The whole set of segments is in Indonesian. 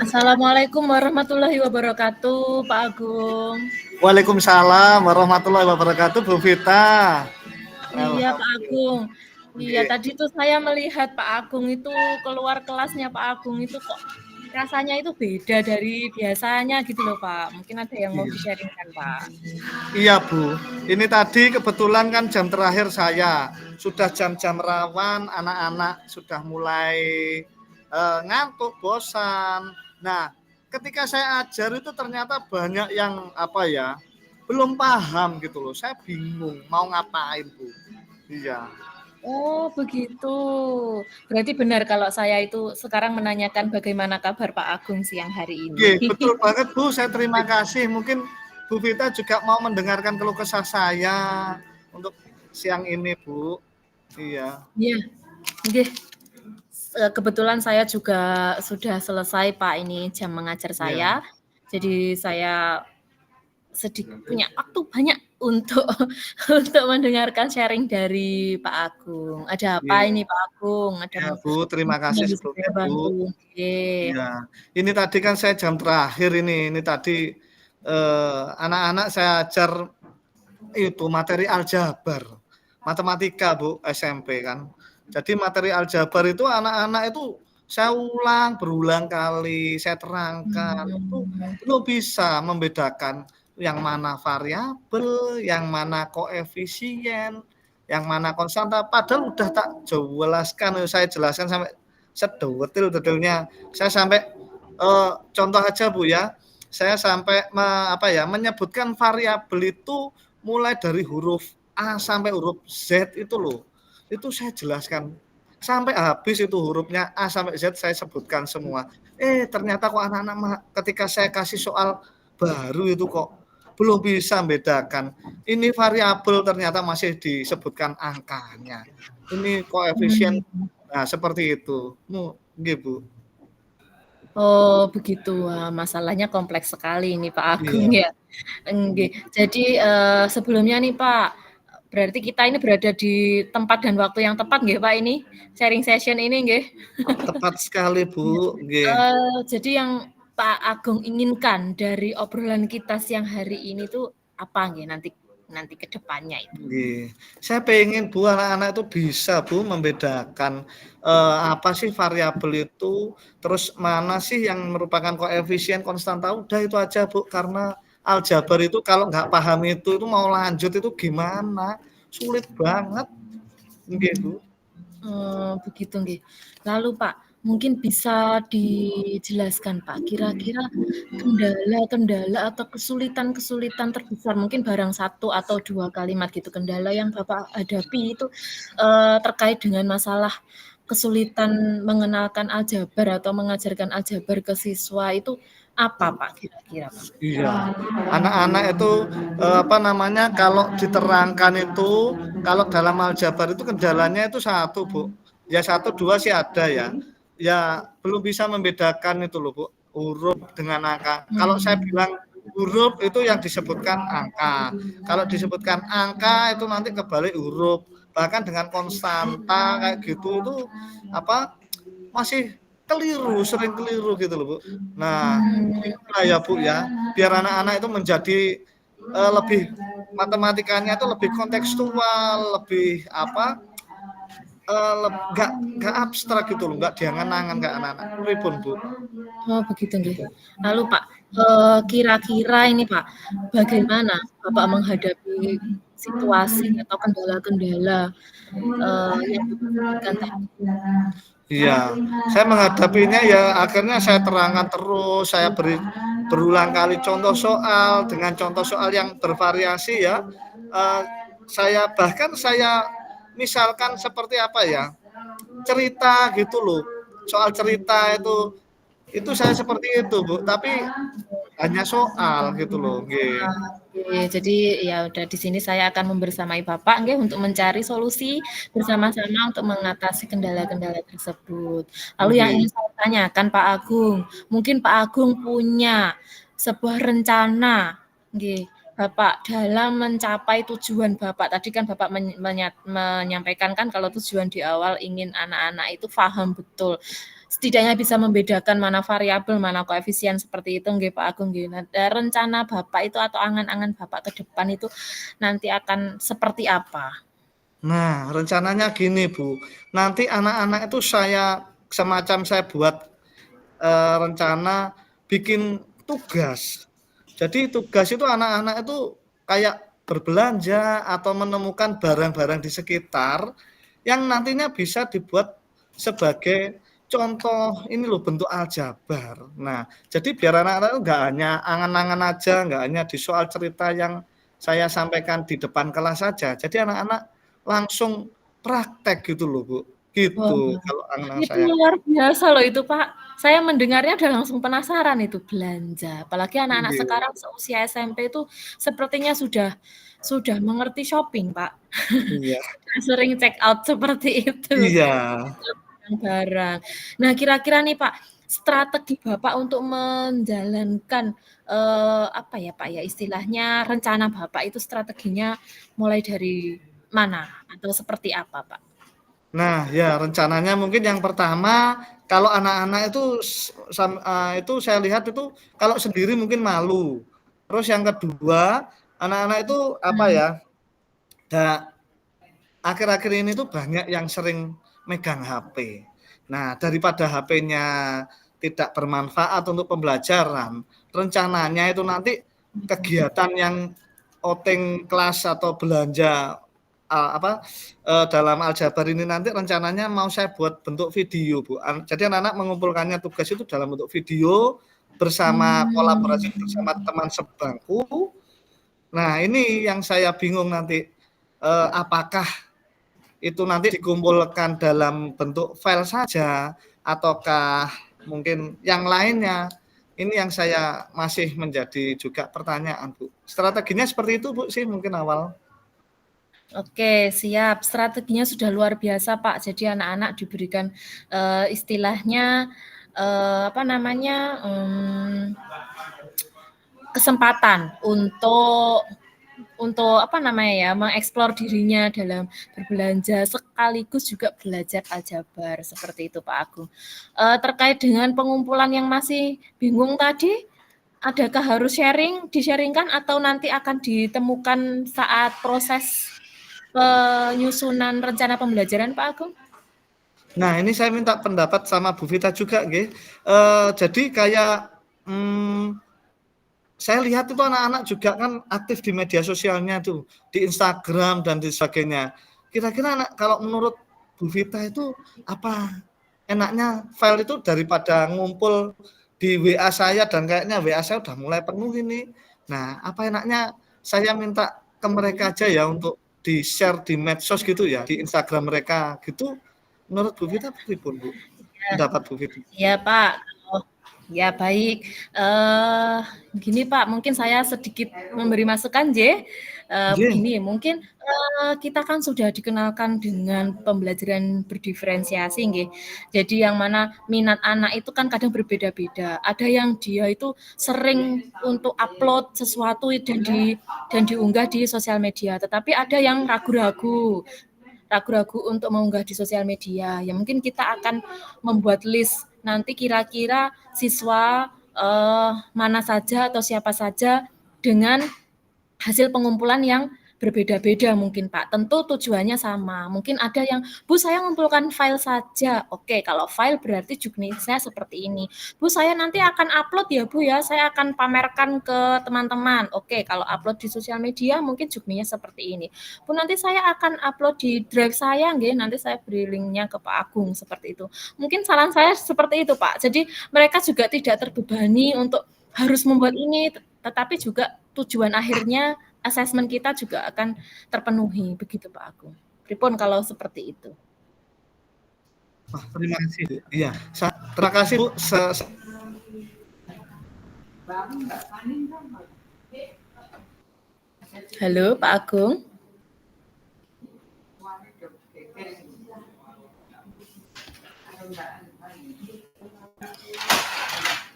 Assalamualaikum warahmatullahi wabarakatuh, Pak Agung. Waalaikumsalam warahmatullahi wabarakatuh, Bu Vita. Iya, Pak Alhamdulillah. Agung. Iya, Nggih. tadi tuh saya melihat Pak Agung itu keluar kelasnya Pak Agung itu kok rasanya itu beda dari biasanya gitu loh, Pak. Mungkin ada yang mau di-sharing-kan, Pak? Iya, Bu. Ini tadi kebetulan kan jam terakhir saya. Sudah jam-jam rawan, anak-anak sudah mulai ngantuk, bosan. Nah, ketika saya ajar itu ternyata banyak yang belum paham gitu loh. Saya bingung mau ngapain, Bu. Iya. Oh, begitu. Berarti benar kalau saya itu sekarang menanyakan bagaimana kabar Pak Agung siang hari ini. Oke, betul banget, Bu. Saya terima kasih. Mungkin Bu Vita juga mau mendengarkan keluh kesah saya untuk siang ini, Bu. Iya. Iya, nggih. Kebetulan saya juga sudah selesai Pak ini jam mengajar Iya. saya. Jadi saya punya waktu banyak untuk untuk mendengarkan sharing dari Pak Agung. Ada apa Iya. ini Pak Agung? Ada Ya, Bu. Terima mungkin yang kasih bisa saya sebelumnya, Bu. bantu? Oke. Iya. Ini tadi kan saya jam terakhir ini. Ini tadi anak-anak saya ajar itu materi aljabar. Matematika, Bu, SMP kan. Jadi materi aljabar itu anak-anak itu saya ulang berulang kali, saya terangkan. Itu Hmm. belum bisa membedakan yang mana variabel, yang mana koefisien, yang mana konstanta. Padahal udah tak jelaskan, saya jelaskan sampai sedetil-detilnya. Saya sampai contoh aja, Bu ya. Saya sampai menyebutkan variabel itu mulai dari huruf A sampai huruf Z itu loh. Itu saya jelaskan sampai habis itu hurufnya A sampai Z saya sebutkan semua. Ternyata kok anak-anak ketika saya kasih soal baru itu kok belum bisa membedakan. Ini variabel ternyata masih disebutkan angkanya. Ini koefisien. Hmm. Nah, seperti itu. Nggih, Bu. Oh, begitu. Wah, masalahnya kompleks sekali ini Pak Agung Iya. ya. Nggih. Jadi, sebelumnya nih Pak, berarti kita ini berada di tempat dan waktu yang tepat nggih Pak ini, sharing session ini nggih? Tepat sekali, Iya. Bu. Nggih. Jadi yang Pak Agung inginkan dari obrolan kita siang hari ini tuh apa nggih nanti nanti ke depannya itu? Nggih. Saya pengen Bu anak-anak itu bisa Bu membedakan apa sih variabel itu, terus mana sih yang merupakan koefisien konstanta, udah itu aja Bu. Karena aljabar itu kalau nggak paham itu mau lanjut itu gimana, sulit banget. Nggih Bu. Begitu nggih. Lalu Pak, mungkin bisa dijelaskan Pak, kira-kira kendala-kendala atau kesulitan-kesulitan terbesar, mungkin barang 1 atau 2 kalimat gitu, kendala yang Bapak hadapi itu, terkait dengan masalah kesulitan mengenalkan aljabar atau mengajarkan aljabar ke siswa itu apa Pak kira-kira Pak? Iya, anak-anak itu kalau diterangkan itu, kalau dalam aljabar itu kendalanya itu satu, Bu. Ya satu dua sih ada ya. Ya belum bisa membedakan itu loh, Bu, huruf dengan angka. Kalau saya Mmm. bilang huruf itu yang disebutkan angka. Kalau disebutkan angka itu nanti kebalik huruf. Bahkan dengan konstanta kayak gitu itu masih keliru, sering keliru gitu loh, Bu. Nah, Mmm. itulah ya, Bu, ya, biar anak-anak itu menjadi lebih matematikanya itu lebih kontekstual, lebih nggak abstrak gitu loh, nggak diangan-angan kayak anak-anak. Pripun, Bu? Oh begitu nggih. Gitu. Lalu Pak, kira-kira ini Pak, bagaimana Bapak menghadapi situasi atau kendala-kendala, yang Bapak sebutkan tadi? Iya, saya menghadapinya ya akhirnya saya terangkan terus, saya beri berulang kali contoh soal dengan contoh soal yang bervariasi ya. Eee, saya misalkan seperti cerita gitu loh. Soal cerita itu saya seperti itu, Bu, tapi hanya soal gitu loh, nggih. Oke, jadi ya udah di sini saya akan membersamai Bapak nggih untuk mencari solusi bersama-sama untuk mengatasi kendala-kendala tersebut. Lalu yang Nggih. ingin saya tanyakan Pak Agung, mungkin Pak Agung punya sebuah rencana nggih, Bapak dalam mencapai tujuan Bapak. Tadi kan Bapak menyampaikan kan kalau tujuan di awal ingin anak-anak itu paham betul setidaknya bisa membedakan mana variabel, mana koefisien seperti itu nggih Pak Agung nggih. Nah, rencana Bapak itu atau angan-angan Bapak ke depan itu nanti akan seperti apa? Nah, rencananya gini Bu, nanti anak-anak itu saya buat rencana bikin tugas. Jadi tugas itu anak-anak itu kayak berbelanja atau menemukan barang-barang di sekitar yang nantinya bisa dibuat sebagai contoh ini loh bentuk aljabar. Nah, jadi biar anak-anak itu nggak hanya angan-angan aja, nggak hanya di soal cerita yang saya sampaikan di depan kelas saja. Jadi anak-anak langsung praktek gitu loh Bu, Wah, gitu kalau angan-angan itu saya. luar biasa loh itu Pak. Saya mendengarnya udah langsung penasaran itu belanja. Apalagi anak-anak Iya. sekarang seusia SMP itu sepertinya sudah mengerti shopping, Pak. Iya. Sering check out seperti itu. Iya. Barang. Nah, kira-kira nih Pak, strategi Bapak untuk menjalankan apa ya Pak ya istilahnya rencana Bapak itu strateginya mulai dari mana atau seperti apa Pak? Nah, ya rencananya mungkin yang pertama kalau anak-anak itu itu saya lihat itu kalau sendiri mungkin malu. Terus yang kedua, anak-anak itu apa Hmm. ya, akhir-akhir ini tuh banyak yang sering megang HP. Nah, daripada HP-nya tidak bermanfaat untuk pembelajaran, rencananya itu nanti kegiatan yang outing kelas atau belanja dalam aljabar ini nanti rencananya mau saya buat bentuk video, Bu. Jadi anak-anak mengumpulkannya tugas itu dalam bentuk video bersama kolaborasi bersama teman sebangku. Nah, ini yang saya bingung nanti apakah itu nanti dikumpulkan dalam bentuk file saja ataukah mungkin yang lainnya. Ini yang saya masih menjadi juga pertanyaan, Bu. Strateginya seperti itu, Bu, sih mungkin awal. Oke, siap. Strateginya sudah luar biasa, Pak. Jadi anak-anak diberikan istilahnya apa namanya kesempatan untuk apa namanya ya mengeksplor dirinya dalam berbelanja sekaligus juga belajar aljabar seperti itu Pak Agung. Terkait dengan pengumpulan yang masih bingung tadi, adakah harus di-sharingkan atau nanti akan ditemukan saat proses penyusunan rencana pembelajaran Pak Agung? Nah, ini saya minta pendapat sama Bu Vita juga, nggih. Jadi kayak saya lihat itu anak-anak juga kan aktif di media sosialnya tuh, di Instagram dan di sebagainya. Kira-kira kalau menurut Bu Vita itu apa enaknya file itu daripada ngumpul di WA saya dan kayaknya WA saya udah mulai penuh ini. Nah, apa enaknya saya minta ke mereka aja ya untuk di-share di medsos gitu ya, di Instagram mereka gitu. Menurut Bu Vita pripun, Bu? Ya, Pendapat Bu Vita? ya Pak. Oh, ya baik. Gini Pak, mungkin saya sedikit memberi masukan, J. Nggih. Begini, mungkin kita kan sudah dikenalkan dengan pembelajaran berdiferensiasi, nggih. Jadi yang mana minat anak itu kan kadang berbeda-beda. Ada yang dia itu sering untuk upload sesuatu dan diunggah di sosial media, tetapi ada yang ragu-ragu untuk mengunggah di sosial media. Ya mungkin kita akan membuat list nanti kira-kira siswa mana saja atau siapa saja dengan hasil pengumpulan yang berbeda-beda mungkin Pak. Tentu tujuannya sama. Mungkin ada yang, Bu saya ngumpulkan file saja. Oke, kalau file berarti jenisnya seperti ini. Bu saya nanti akan upload ya Bu ya. Saya akan pamerkan ke teman-teman. Oke, kalau upload di sosial media mungkin jenisnya seperti ini. Bu nanti saya akan upload di drive saya, nggih. Nanti saya beri linknya ke Pak Agung seperti itu. Mungkin saran saya seperti itu Pak. Jadi mereka juga tidak terbebani untuk harus membuat ini, tetapi juga tujuan akhirnya asesmen kita juga akan terpenuhi, begitu Pak Agung. Pripun kalau seperti itu? Wah, terima kasih, Bu. Iya, terima kasih, Bu. Halo, Pak Agung.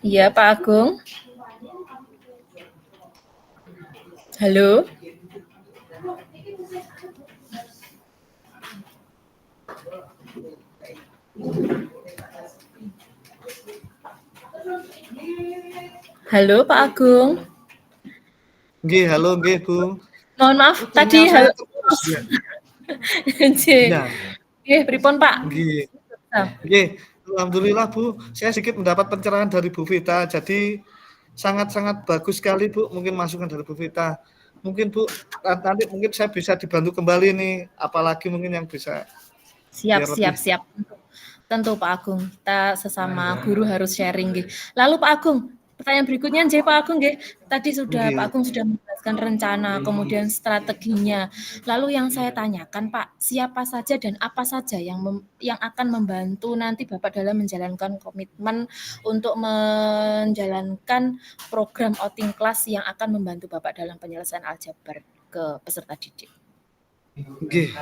Iya, Pak Agung. Halo. Halo Pak Agung. Nggih, halo nggih, Bu. Mohon maaf tadi Sinyal saya halo terputus ya? nggih. Iya. Nggih, pripun Pak? Nggih. Ah, Nggih, alhamdulillah Bu, saya sedikit mendapat pencerahan dari Bu Vita, jadi sangat-sangat bagus sekali Bu, mungkin masukan dari Bu Vita. Mungkin Bu, nanti mungkin saya bisa dibantu kembali nih, apalagi mungkin yang bisa siap biar siap lebih siap. Tentu Pak Agung, kita sesama guru harus sharing nggih. Lalu Pak Agung, pertanyaan berikutnya nggih Pak Agung nggih. Tadi Pak nggih. Agung sudah menjelaskan rencana, kemudian strateginya. Lalu yang saya tanyakan Pak, siapa saja dan apa saja yang akan membantu nanti Bapak dalam menjalankan komitmen untuk menjalankan program outing class yang akan membantu Bapak dalam penyelesaian aljabar ke peserta didik? Nggih,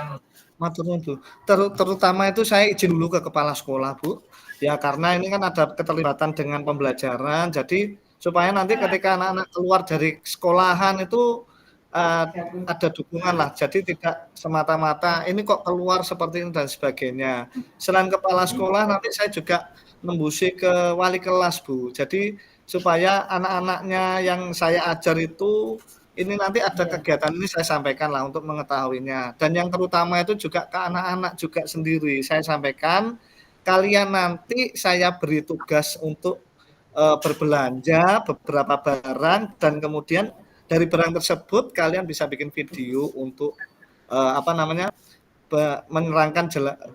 matur nuwun, Bu. Terutama itu saya izin dulu ke kepala sekolah, Bu. Ya karena ini kan ada keterlibatan dengan pembelajaran, jadi supaya nanti ketika anak-anak keluar dari sekolahan itu, eee, ada dukunganlah. Jadi tidak semata-mata ini kok keluar seperti ini dan sebagainya. Selain kepala sekolah nanti saya juga nembusi ke wali kelas, Bu. Jadi supaya anak-anaknya yang saya ajar itu ini nanti ada kegiatan ini saya sampaikanlah untuk mengetahuinya. Dan yang terutama itu juga ke anak-anak juga sendiri. Saya sampaikan, kalian nanti saya beri tugas untuk, berbelanja beberapa barang dan kemudian dari barang tersebut kalian bisa bikin video untuk, apa namanya, menerangkan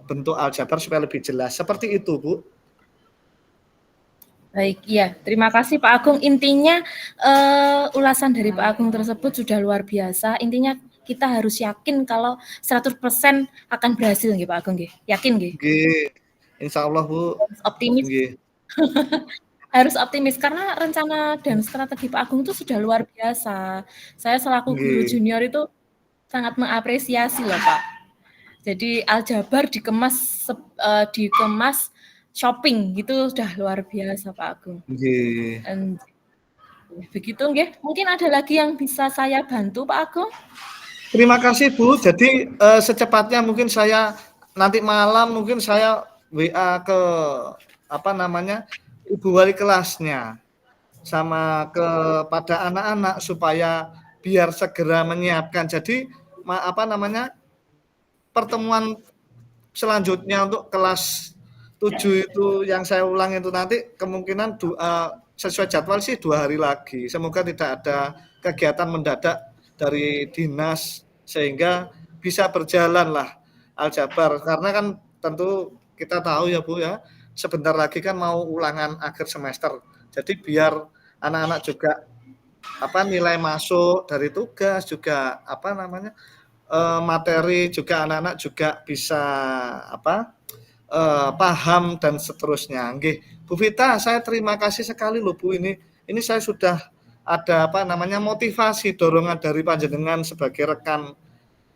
bentuk aljabar supaya lebih jelas. Seperti itu, Bu. Baik, iya. Terima kasih Pak Agung. Intinya ulasan dari Pak Agung tersebut sudah luar biasa. Intinya kita harus yakin kalau 100% akan berhasil nggih Pak Agung nggih. Yakin nggih? Nggih, insyaallah, Bu. Optimis. Nggih. Harus optimis karena rencana dan strategi Pak Agung itu sudah luar biasa. Saya selaku guru Nggih. junior itu sangat mengapresiasi loh Pak. Jadi aljabar dikemas shopping gitu sudah luar biasa Pak Agung. Nggih. Begitu nggih. Mungkin ada lagi yang bisa saya bantu Pak Agung? Terima kasih Bu. Jadi secepatnya mungkin saya nanti malam mungkin saya WA ke apa namanya ibu wali kelasnya sama kepada anak-anak supaya biar segera menyiapkan. Jadi apa namanya pertemuan selanjutnya untuk kelas 7 itu yang saya ulang itu nanti kemungkinan sesuai jadwal sih 2 hari lagi. Semoga tidak ada kegiatan mendadak dari dinas sehingga bisa berjalanlah aljabar. Karena kan tentu kita tahu ya Bu ya, sebentar lagi kan mau ulangan akhir semester. Jadi biar anak-anak juga apa nilai masuk dari tugas juga apa namanya materi juga anak-anak juga bisa apa paham dan seterusnya. Nggih, Bu Vita, saya terima kasih sekali loh Bu ini saya sudah ada apa namanya motivasi dorongan dari panjenengan sebagai rekan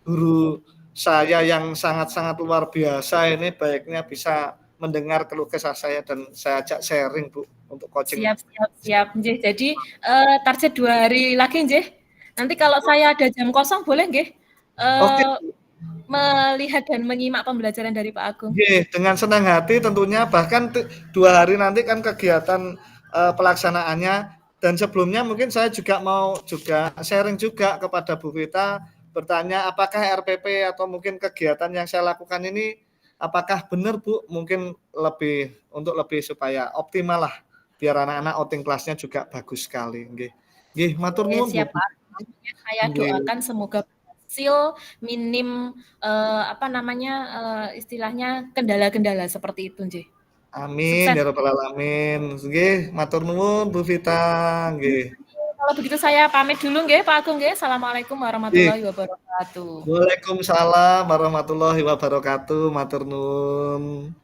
guru saya yang sangat-sangat luar biasa ini baiknya bisa mendengar keluh kesah saya dan saya ajak sharing Bu untuk coaching. Siap. Nggih, jadi target 2 hari lagi nggih. Nanti kalau saya ada jam kosong boleh nggih Oke. melihat dan menyimak pembelajaran dari Pak Agung. Nggih, dengan senang hati tentunya bahkan 2 hari nanti kan kegiatan pelaksanaannya dan sebelumnya mungkin saya juga mau juga sharing juga kepada Bu Vita bertanya apakah RPP atau mungkin kegiatan yang saya lakukan ini apakah benar Bu mungkin untuk lebih supaya optimal lah biar anak-anak outing kelasnya juga bagus sekali nggih. Nggih, matur nuwun Bu. Siap Pak. Saya Nggih. doakan semoga berhasil minim apa namanya istilahnya kendala-kendala seperti itu nggih. Amin Sukses. ya rabbal alamin. Nggih, matur nuwun Bu Vita, nggih. Kalau begitu saya pamit dulu nggih Pak Agung nggih. Assalamualaikum warahmatullahi wabarakatuh. Waalaikumsalam warahmatullahi wabarakatuh. Matur nuwun.